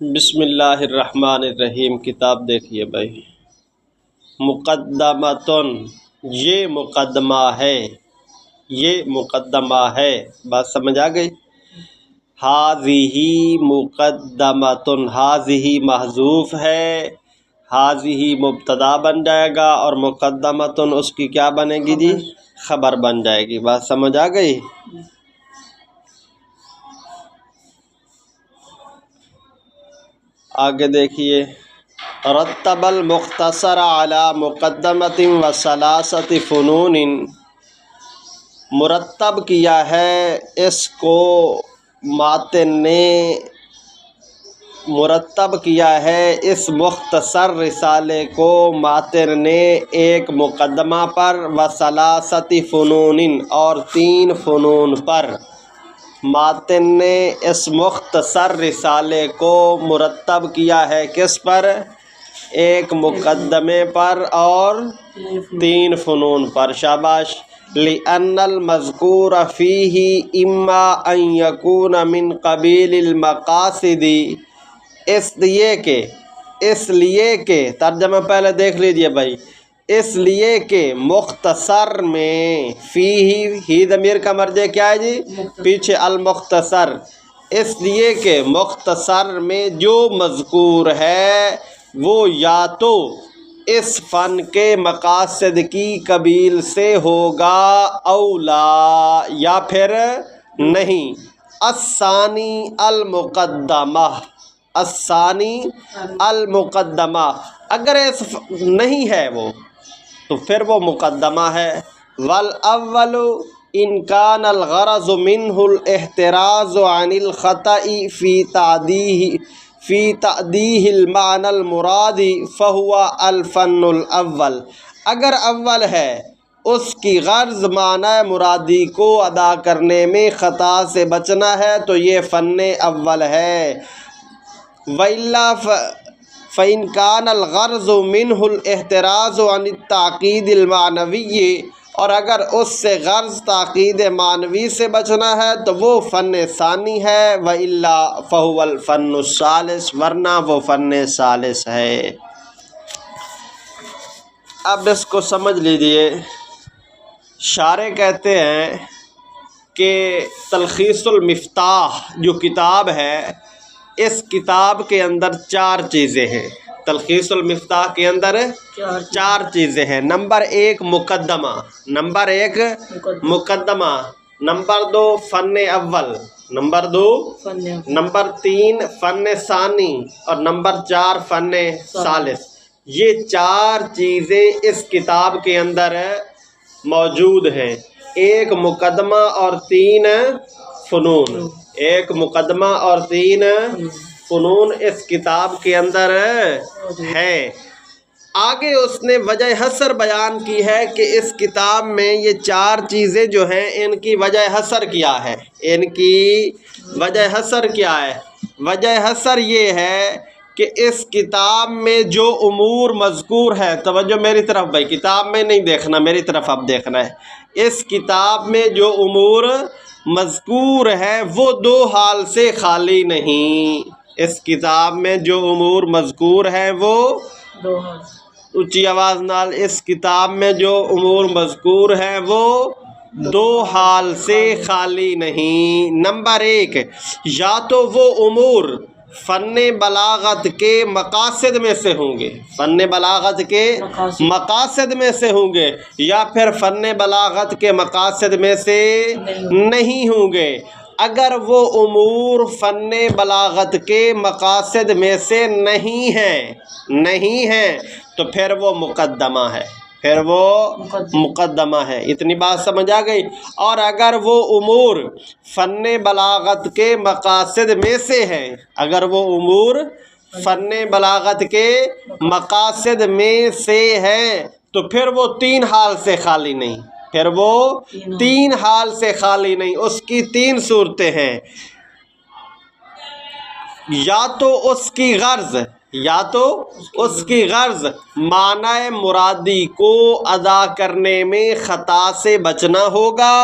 بسم اللہ الرحمن الرحیم۔ کتاب دیکھیے بھائی، مقدمتن، یہ مقدمہ ہے، یہ مقدمہ ہے، بات سمجھ آ گئی؟ ہاذہ مقدمتن، ہاذہ محذوف ہے، ہاذہ مبتدا بن جائے گا اور مقدمتن اس کی کیا بنے گی جی؟ خبر بن جائے گی۔ بات سمجھ آ گئی؟ آگے دیکھیے، رتب المختصر علی مقدمۃ و ثلاثۃ فنون، مرتب کیا ہے اس کو ماتن نے، مرتب کیا ہے اس مختصر رسالے کو ماتن نے ایک مقدمہ پر، و ثلاثۃ فنون اور 3 فنون پر۔ ماتن نے اس مختصر رسالے کو مرتب کیا ہے کس پر؟ ایک مقدمے پر اور 3 فنون پر۔ شاباش۔ لِأَنَّ الْمَذْكُورَ فِيهِ إِمَّا أَن يَكُونَ مِن قَبِيلِ الْمَقَاصِدِ، اس لیے کہ ترجمہ پہلے دیکھ لیجئے بھائی، اس لیے کہ مختصر میں، فیہ ہی ضمیر کا مرجع کیا ہے جی؟ پیچھے المختصر۔ اس لیے کہ مختصر میں جو مذکور ہے وہ یا تو اس فن کے مقاصد کی قبیل سے ہوگا اولا، یا پھر نہیں۔ الثانی المقدمہ، الثانی المقدمہ، اگر نہیں ہے وہ تو پھر وہ مقدمہ ہے۔ والاول ان کان الغرض منہ الاحتراز عن الخطأ فی تأدیہ المعنی المراد فہو الفن الاول، اگر اول ہے اس کی غرض معنی مرادی کو ادا کرنے میں خطا سے بچنا ہے تو یہ فن اول ہے۔ وَإِلَّا فَإِنْ كَانَ الْغَرْضُ مِنْهُ الْاحْتِرَازُ عَنِ التَّعْقِيدِ الْمَعْنَوِيِّ، اور اگر اس سے غرض تعقید معنوی سے بچنا ہے تو وہ فن ثانی ہے۔ وَإِلَّا فَهُوَ الْفَنُّ الثَّالِثُ، ورنہ وہ فن ثالث ہے۔ اب اس کو سمجھ لیجئے، شارح کہتے ہیں کہ تلخیص المفتاح جو کتاب ہے، اس کتاب کے اندر 4 چیزیں ہیں۔ تلخیص المفتاح کے اندر 4 چیزیں ہیں۔ نمبر 1 مقدمہ، نمبر 1 مقدمہ، نمبر 2 فن اول، نمبر 2 نمبر 3 فن ثانی، اور نمبر 4 فن ثالث۔ یہ 4 چیزیں اس کتاب کے اندر موجود ہیں۔ 1 مقدمہ اور 3 فنون، 1 مقدمہ اور 3 فنون اس کتاب کے اندر ہے۔ آگے اس نے وجہ حصر بیان کی ہے کہ اس کتاب میں یہ 4 چیزیں جو ہیں ان کی وجہ حصر کیا ہے، ان کی وجہ حصر کیا ہے؟ وجہ حصر یہ ہے کہ اس کتاب میں جو امور مذکور ہے، توجہ میری طرف بھائی، کتاب میں نہیں دیکھنا، میری طرف اب دیکھنا ہے۔ اس کتاب میں جو امور مذکور ہے وہ 2 حال سے خالی نہیں۔ اس کتاب میں جو امور مذکور ہے وہ 2 حال، اونچی آواز نال، اس کتاب میں جو امور مذکور ہے وہ 2 حال سے خالی نہیں۔ نمبر 1، یا تو وہ امور فن بلاغت کے مقاصد میں سے ہوں گے، فن بلاغت کے مقاصد میں سے ہوں گے، یا پھر فن بلاغت کے مقاصد میں سے نہیں ہوں گے۔ اگر وہ امور فن بلاغت کے مقاصد میں سے نہیں ہیں تو پھر وہ مقدمہ ہے، پھر وہ مقدمہ ہے۔ اتنی بات سمجھ آ گئی؟ اور اگر وہ امور فن بلاغت کے مقاصد میں سے ہیں، اگر وہ امور فن بلاغت کے مقاصد میں سے ہیں تو پھر وہ 3 حال سے خالی نہیں، پھر وہ 3 حال سے خالی نہیں۔ اس کی 3 صورتیں ہیں، یا تو اس کی غرض، یا تو اس کی غرض معنی مرادی کو ادا کرنے میں خطا سے بچنا ہوگا،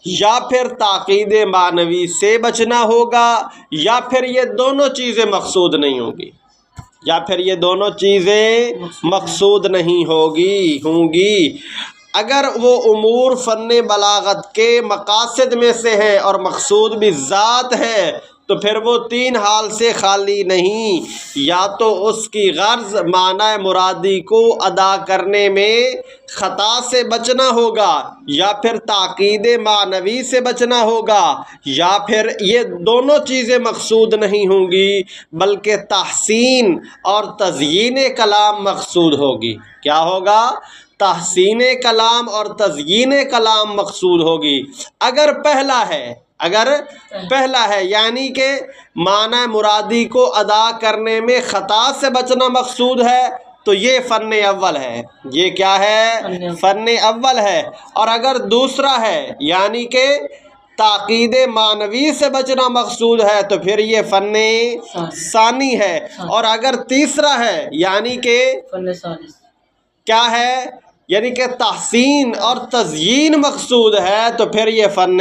یا پھر تاکید معنوی سے بچنا ہوگا، یا پھر یہ دونوں چیزیں مقصود نہیں ہوں گی، یا پھر یہ دونوں چیزیں مقصود نہیں ہوں گی۔ اگر وہ امور فن بلاغت کے مقاصد میں سے ہیں اور مقصود بھی ذات ہے تو پھر وہ تین حال سے خالی نہیں، یا تو اس کی غرض معنی مرادی کو ادا کرنے میں خطا سے بچنا ہوگا، یا پھر تاکید معنوی سے بچنا ہوگا، یا پھر یہ دونوں چیزیں مقصود نہیں ہوں گی بلکہ تحسین اور تزیین کلام مقصود ہوگی۔ کیا ہوگا؟ تحسین کلام اور تزیین کلام مقصود ہوگی۔ اگر پہلا ہے یعنی کہ معنی مرادی کو ادا کرنے میں خطا سے بچنا مقصود ہے تو یہ فن اول ہے، یہ کیا ہے؟ فن اول ہے۔ اور اگر دوسرا ہے یعنی کہ تاکید معنوی سے بچنا مقصود ہے تو پھر یہ فن ثانی ہے۔ اور اگر تیسرا ہے یعنی کہ کیا ہے؟ یعنی کہ تحسین اور تزیین مقصود ہے تو پھر یہ فن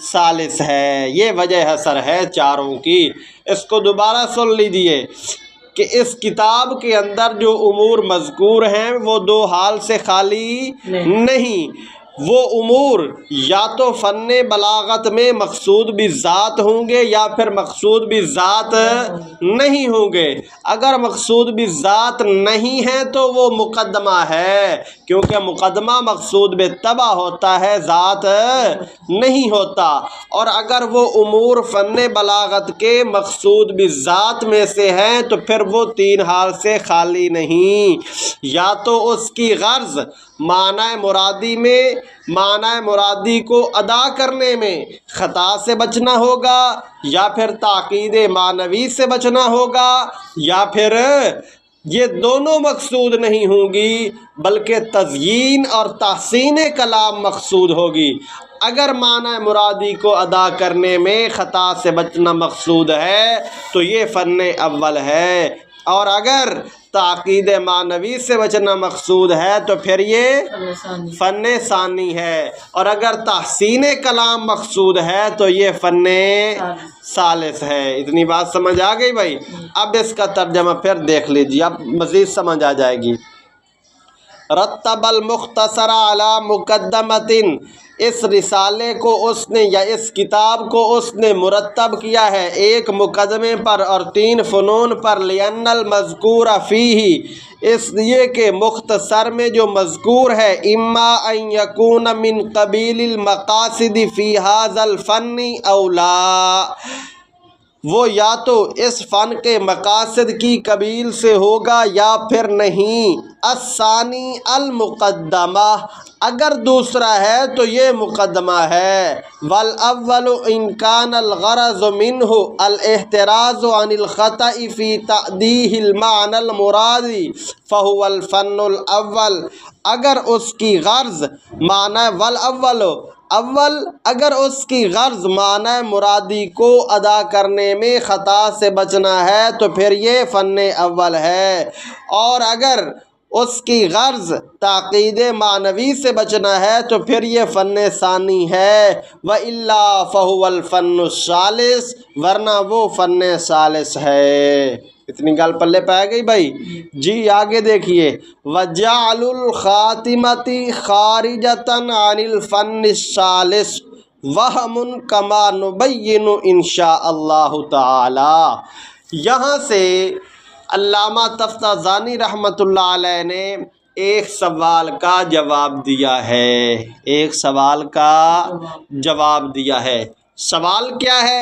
ثالث ہے۔ یہ وجہ حصر ہے چاروں کی۔ اس کو دوبارہ سن لیجیے کہ اس کتاب کے اندر جو امور مذکور ہیں وہ دو حال سے خالی نہیں۔ وہ امور یا تو فن بلاغت میں مقصود بھی ذات ہوں گے یا پھر مقصود بھی ذات نہیں ہوں گے۔ اگر مقصود بھی ذات نہیں ہے تو وہ مقدمہ ہے، کیونکہ مقدمہ مقصود بالطبع ہوتا ہے، ذات نہیں ہوتا۔ اور اگر وہ امور فن بلاغت کے مقصود بھی ذات میں سے ہیں تو پھر وہ تین حال سے خالی نہیں، یا تو اس کی غرض معنی مرادی کو ادا کرنے میں خطا سے بچنا ہوگا، یا پھر تاکید معنوی سے بچنا ہوگا، یا پھر یہ دونوں مقصود نہیں ہوں گی بلکہ تزیین اور تحسین کلام مقصود ہوگی۔ اگر معنی مرادی کو ادا کرنے میں خطا سے بچنا مقصود ہے تو یہ فن اول ہے، اور اگر تاکید معنوی سے بچنا مقصود ہے تو پھر یہ فن ثانی ہے، اور اگر تحسین کلام مقصود ہے تو یہ فن ثالث ہے۔ اتنی بات سمجھ آ گئی بھائی؟ اب اس کا ترجمہ پھر دیکھ لیجیے، اب مزید سمجھ آ جائے گی۔ رتب المختصر علی مقدمۃ، اس رسالے کو اس نے یا اس کتاب کو اس نے مرتب کیا ہے ایک مقدمے پر اور تین فنون پر، لأن المذکور فیہ، اس لیے کہ مختصر میں جو مذکور ہے، اما ان یکون من قبیل المقاصد فی ھذا الفن او لا، وہ یا تو اس فن کے مقاصد کی قبیل سے ہوگا یا پھر نہیں۔ الثانی المقدمہ، اگر دوسرا ہے تو یہ مقدمہ ہے۔ والاول ان کان الغرض منہ الاحتراز عن الخطأ فی تأدیہ المعنی المراد فہو الفن الاول، اگر اس کی غرض اگر اس کی غرض معنی مرادی کو ادا کرنے میں خطا سے بچنا ہے تو پھر یہ فن اول ہے، اور اگر اس کی غرض تاکید معنوی سے بچنا ہے تو پھر یہ فن ثانی ہے۔ وَإِلَّا فَهُوَ الْفَنُّ الثَّالِثُ، ورنہ وہ فن ثالث ہے۔ اتنی گل پلے پہ گئی بھائی؟ جی آگے دیکھیے، وَجَعْلُ الْخَاتِمَةِ خَارِجَةً عَنِ الْفَنِّ الثَّالِثِ وَهْمٌ كَمَا نُبَيِّنُ إِنشَاءَ اللَّهُ تَعَالَى۔ یہاں سے علامہ تفتازانی رحمۃ اللہ علیہ نے ایک سوال کا جواب دیا ہے، ایک سوال کا جواب دیا ہے۔ سوال کیا ہے؟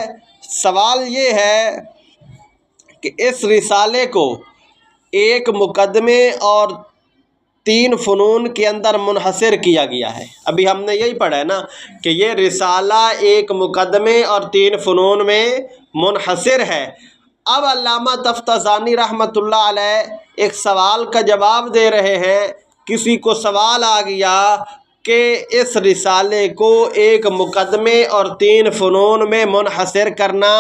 سوال یہ ہے کہ اس رسالے کو ایک مقدمے اور تین فنون کے اندر منحصر کیا گیا ہے۔ ابھی ہم نے یہی پڑھا ہے نا کہ یہ رسالہ ایک مقدمے اور تین فنون میں منحصر ہے۔ اب علامہ تفتازانی رحمۃ اللہ علیہ ایک سوال کا جواب دے رہے ہیں۔ کسی کو سوال آ گیا کہ اس رسالے کو ایک مقدمے اور تین فنون میں منحصر کرنا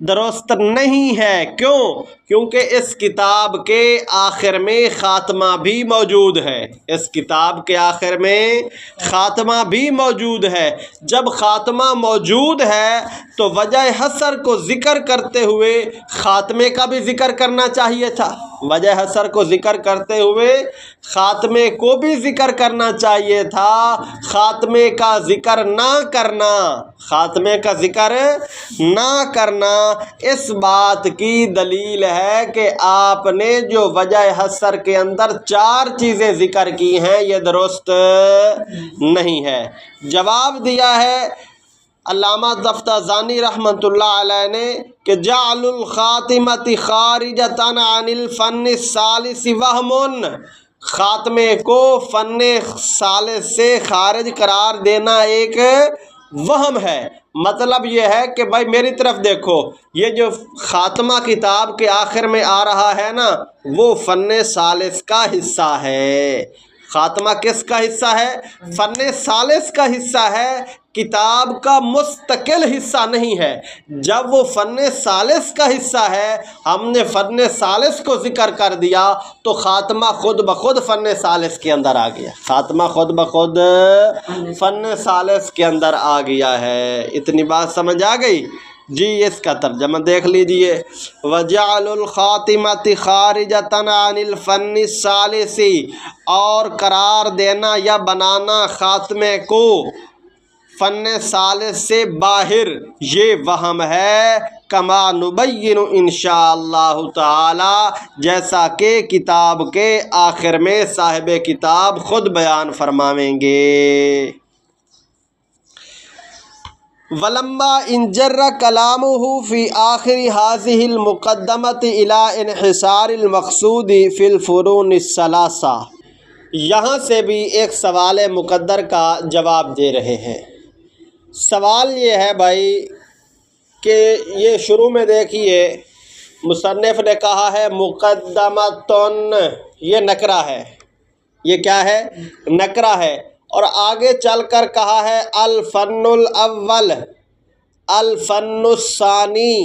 درست نہیں ہے۔ کیوں؟ کیونکہ اس کتاب کے آخر میں خاتمہ بھی موجود ہے۔ اس کتاب کے آخر میں خاتمہ بھی موجود ہے۔ جب خاتمہ موجود ہے تو وجہ حصر کو ذکر کرتے ہوئے خاتمے کا بھی ذکر کرنا چاہیے تھا۔ وجہ حصر کو ذکر کرتے ہوئے خاتمے کو بھی ذکر کرنا چاہیے تھا۔ خاتمے کا ذکر نہ کرنا، خاتمے کا ذکر نہ کرنا اس بات کی دلیل ہے کہ آپ نے جو وجہ حصر کے اندر 4 چیزیں ذکر کی ہیں یہ درست نہیں ہے۔ جواب دیا ہے علامہ دفتازانی رحمۃ اللہ علیہ نے کہ جعل الخاتمۃ خارجۃ عن الفن الثالث وہم، خاتمے کو فن ثالث سے خارج قرار دینا ایک وہم ہے۔ مطلب یہ ہے کہ بھائی میری طرف دیکھو، یہ جو خاتمہ کتاب کے آخر میں آ رہا ہے نا وہ فن ثالث کا حصہ ہے۔ خاتمہ کس کا حصہ ہے؟ فن ثالث کا حصہ ہے، کتاب کا مستقل حصہ نہیں ہے۔ جب وہ فن ثالث کا حصہ ہے، ہم نے فن ثالث کو ذکر کر دیا تو خاتمہ خود بخود فن ثالث کے اندر آ گیا۔ خاتمہ خود بخود فن ثالث کے اندر آ گیا ہے۔ اتنی بات سمجھ آ گئی؟ جی اس کا ترجمہ دیکھ لیجئے، وَجَعْلُ الْخَاتِمَةِ خَارِجَةً عَنِ الْفَنِّ الثَّالِثِ، اور قرار دینا یا بنانا خاتمے کو فن ثالث سے باہر، یہ وہم ہے، کما نبین انشاءاللہ تعالی، جیسا کہ کتاب کے آخر میں صاحب کتاب خود بیان فرماویں گے۔ ولما انجر کلامہ فی آخر هذه المقدمۃ الی انحصار المقصود فی الفنون الثلاثہ، یہاں سے بھی ایک سوال مقدر کا جواب دے رہے ہیں۔ سوال یہ ہے بھائی کہ یہ شروع میں دیکھیے مصنف نے کہا ہے مقدمۃن، یہ نکرہ ہے، یہ کیا ہے؟ نکرہ ہے، اور آگے چل کر کہا ہے الفن الاول، الفن الثانی،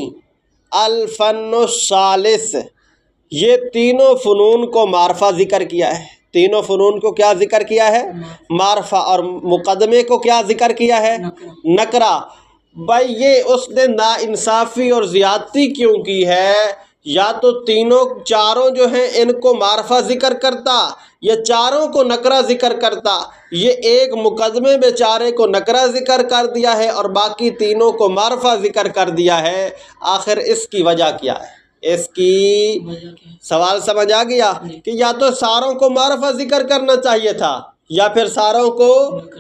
الفن الثالث، یہ تینوں فنون کو معرفہ ذکر کیا ہے۔ تینوں فنون کو کیا ذکر کیا ہے؟ معرفہ، اور مقدمے کو کیا ذکر کیا ہے؟ نکرہ۔ بھائی یہ اس نے ناانصافی اور زیادتی کیوں کی ہے؟ یا تو تینوں چاروں جو ہیں ان کو معرفہ ذکر کرتا یا چاروں کو نکرہ ذکر کرتا، یہ ایک مقدمے بیچارے کو نکرہ ذکر کر دیا ہے اور باقی تینوں کو معرفہ ذکر کر دیا ہے۔ آخر اس کی وجہ کیا ہے؟ اس کی سوال سمجھ آ گیا کہ یا تو ساروں کو معرفہ ذکر کرنا چاہیے تھا یا پھر ساروں کو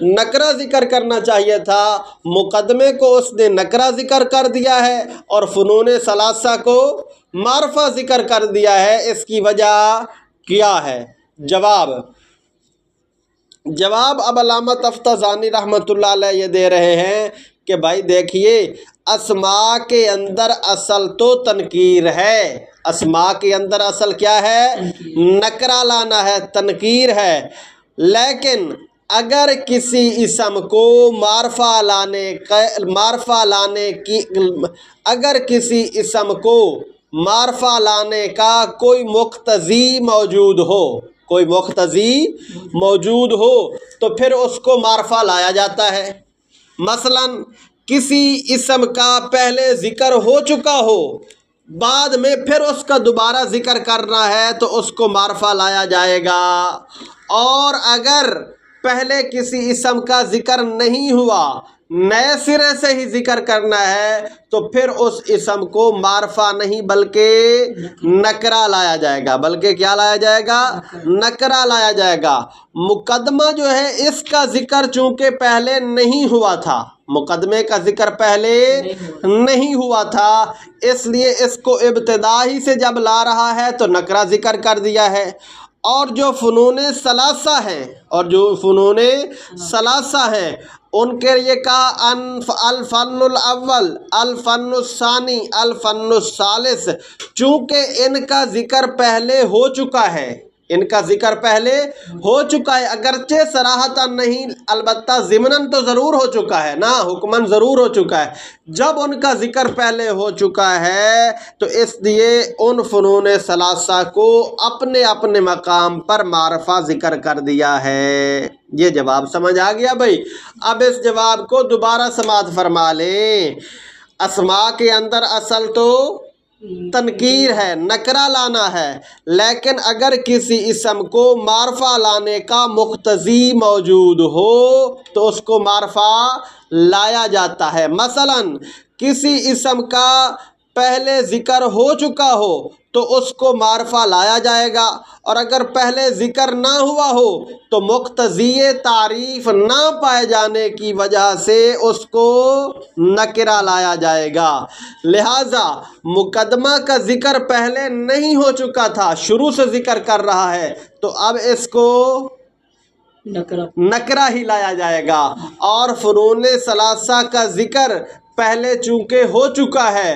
نکرہ ذکر کرنا چاہیے تھا۔ مقدمے کو اس نے نکرہ ذکر کر دیا ہے اور فنون ثلاثہ کو معرفہ ذکر کر دیا ہے۔ اس کی وجہ کیا ہے؟ جواب اب علامہ تفتازانی رحمۃ اللہ علیہ یہ دے رہے ہیں کہ بھائی دیکھیے اسماء کے اندر اصل تو تنکیر ہے، اسماء کے اندر اصل کیا ہے؟ نکرہ لانا ہے، تنکیر ہے۔ لیکن اگر کسی اسم کو اگر کسی اسم کو معرفہ لانے کا کوئی مقتضی موجود ہو، کوئی مقتضی موجود ہو تو پھر اس کو معرفہ لایا جاتا ہے۔ مثلا کسی اسم کا پہلے ذکر ہو چکا ہو، بعد میں پھر اس کا دوبارہ ذکر کرنا ہے تو اس کو معرفہ لایا جائے گا۔ اور اگر پہلے کسی اسم کا ذکر نہیں ہوا، نئے سرے سے ہی ذکر کرنا ہے تو پھر اس اسم کو معرفہ نہیں بلکہ نکرہ لایا جائے گا۔ بلکہ کیا لایا جائے گا؟ نکرہ لایا جائے گا۔ مقدمہ جو ہے اس کا ذکر چونکہ پہلے نہیں ہوا تھا، مقدمے کا ذکر پہلے نہیں ہوا تھا، اس لیے اس کو ابتدا ہی سے جب لا رہا ہے تو نکرہ ذکر کر دیا ہے۔ اور جو فنون ثلاثہ ہیں ان کے لیے کہا الفن الاول، الفن الثانی، الفن الثالث، چونکہ ان کا ذکر پہلے ہو چکا ہے، ان کا ذکر پہلے ہو چکا ہے، اگرچہ صراحتاً نہیں، البتہ ضمناً تو ضرور ہو چکا ہے نا، حکماً ضرور ہو چکا ہے۔ جب ان کا ذکر پہلے ہو چکا ہے تو اس لیے ان فنون ثلاثہ کو اپنے اپنے مقام پر معرفہ ذکر کر دیا ہے۔ یہ جواب سمجھ آ گیا بھائی؟ اب اس جواب کو دوبارہ سماعت فرما لیں۔ اسماء کے اندر اصل تو تنکیر ہے، نکرہ لانا ہے، لیکن اگر کسی اسم کو معرفہ لانے کا مقتضی موجود ہو تو اس کو معرفہ لایا جاتا ہے۔ مثلاً کسی اسم کا پہلے ذکر ہو چکا ہو تو اس کو معرفہ لایا جائے گا، اور اگر پہلے ذکر نہ ہوا ہو تو مقتضی تعریف نہ پائے جانے کی وجہ سے اس کو نکرہ لایا جائے گا۔ لہٰذا مقدمہ کا ذکر پہلے نہیں ہو چکا تھا، شروع سے ذکر کر رہا ہے، تو اب اس کو نکرہ ہی لایا جائے گا۔ اور فنون ثلاثہ کا ذکر پہلے چونکہ ہو چکا ہے،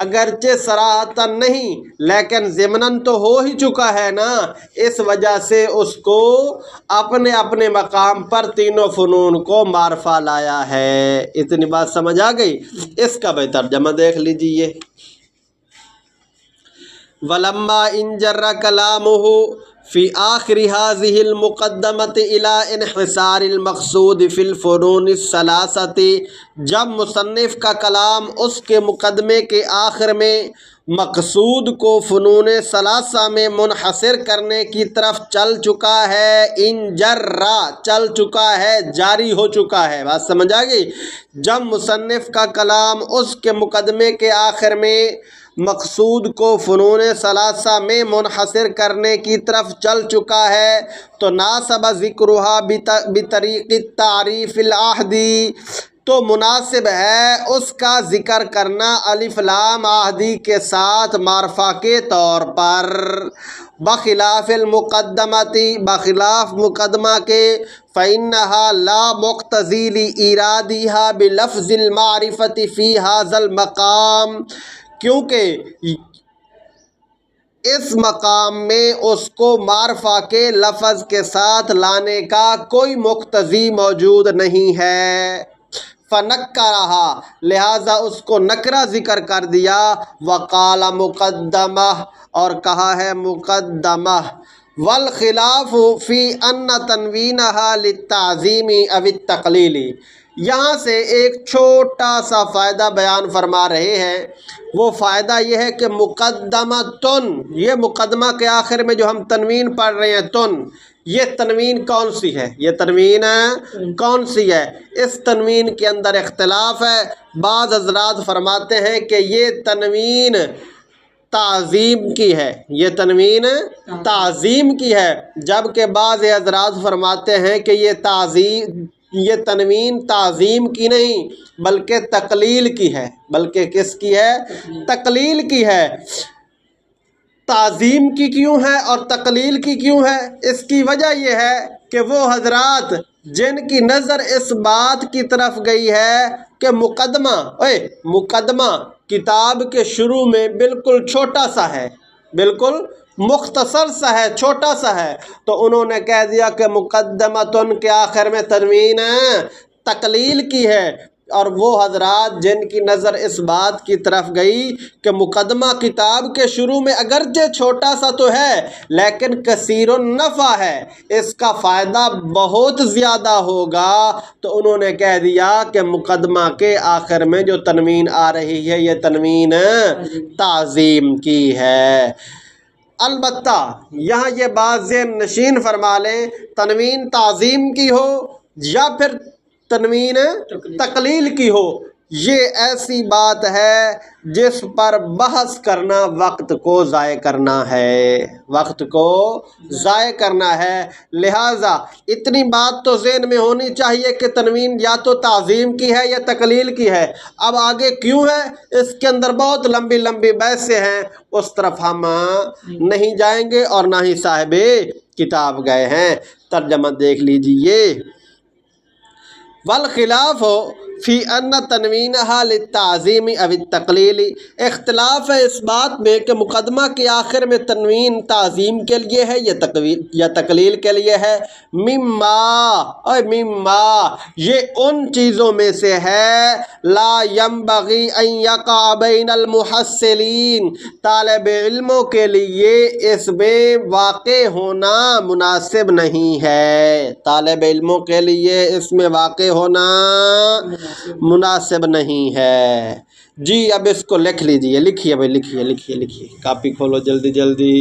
اگرچہ صراحتاً نہیں لیکن ضمناً تو ہو ہی چکا ہے نا، اس وجہ سے اس کو اپنے اپنے مقام پر تینوں فنون کو معرفہ لایا ہے۔ اتنی بات سمجھ آ گئی؟ اس کا بھی ترجمہ دیکھ لیجئے۔ وَلَمَّا انجر كلامه في آخر هذه المقدمة إلى انحصار المقصود في الفنون الثلاثة، جب مصنف کا کلام اس کے مقدمے کے آخر میں مقصود کو فنون ثلاثہ میں منحصر کرنے کی طرف چل چکا ہے، انجرا چل چکا ہے، جاری ہو چکا ہے۔ بات سمجھ آ گئی؟ جب مصنف کا کلام اس کے مقدمے کے آخر میں مقصود کو فنون ثلاثہ میں منحصر کرنے کی طرف چل چکا ہے تو ناسب ذکرها بطریق التعریف العہدی، تو مناسب ہے اس کا ذکر کرنا الف لام عہدی کے ساتھ معرفہ کے طور پر، بخلاف المقدمتی، بخلاف مقدمہ کے، فإنها لا مقتضی لإیرادها بلفظ المعرفة في هذا المقام، کیونکہ اس مقام میں اس کو معرفہ کے لفظ کے ساتھ لانے کا کوئی مقتضی موجود نہیں ہے۔ فَنَكَّرَهَا، لہٰذا اس کو نکرہ ذکر کر دیا، وَقَالَ مُقَدَّمَةٌ، اور کہا ہے مقدمہ، وَالْخِلَافُ فِي أَنَّ تَنْوِينَهَا لِلتَّعْظِيمِ أَوِ التَّقْلِيلِ۔ یہاں سے ایک چھوٹا سا فائدہ بیان فرما رہے ہیں۔ وہ فائدہ یہ ہے کہ مقدمتن، یہ مقدمہ کے آخر میں جو ہم تنوین پڑھ رہے ہیں تن، یہ تنوین کون سی ہے؟ یہ تنوین کون سی ہے؟ اس تنوین کے اندر اختلاف ہے۔ بعض حضرات فرماتے ہیں کہ یہ تنوین تعظیم کی ہے، یہ تنوین تعظیم کی ہے، جبکہ بعض حضرات فرماتے ہیں کہ یہ تنوین تعظیم کی نہیں بلکہ تقلیل کی ہے، بلکہ کس کی ہے؟ تقلیل کی ہے۔ تعظیم کی کیوں ہے اور تقلیل کی کیوں ہے؟ اس کی وجہ یہ ہے کہ وہ حضرات جن کی نظر اس بات کی طرف گئی ہے کہ مقدمہ کتاب کے شروع میں بالکل چھوٹا سا ہے، بالکل مختصر سا ہے، چھوٹا سا ہے، تو انہوں نے کہہ دیا کہ مقدمتن کے آخر میں تنوین تقلیل کی ہے۔ اور وہ حضرات جن کی نظر اس بات کی طرف گئی کہ مقدمہ کتاب کے شروع میں اگرچہ چھوٹا سا تو ہے لیکن کثیر النفع ہے، اس کا فائدہ بہت زیادہ ہوگا، تو انہوں نے کہہ دیا کہ مقدمہ کے آخر میں جو تنوین آ رہی ہے یہ تنوین تعظیم کی ہے۔ البتہ یہاں یہ بات ذہن نشین فرما لیں، تنوین تعظیم کی ہو یا پھر تنوین تقلیل کی ہو، یہ ایسی بات ہے جس پر بحث کرنا وقت کو ضائع کرنا ہے، وقت کو ضائع کرنا ہے۔ لہٰذا اتنی بات تو ذہن میں ہونی چاہیے کہ تنوین یا تو تعظیم کی ہے یا تقلیل کی ہے۔ اب آگے کیوں ہے اس کے اندر بہت لمبی لمبی بحثیں ہیں، اس طرف ہم نہیں جائیں گے اور نہ ہی صاحب کتاب گئے ہیں۔ ترجمہ دیکھ لیجئے۔ والخلاف فی ان تنوینہا للتعظیم او التقلیل، اختلاف ہے اس بات میں کہ مقدمہ کے آخر میں تنوین تعظیم کے لیے ہے یا تقلیل کے لیے ہے۔ مما یہ ان چیزوں میں سے ہے لا ینبغی ان یقع بین المحصلین، طالب علموں کے لیے اس میں واقع ہونا مناسب نہیں ہے، طالب علموں کے لیے اس میں واقع ہونا مناسب نہیں ہے۔ جی اب اس کو لکھ لیجئے، لکھیے بھائی، لکھیے کاپی کھولو جلدی جلدی۔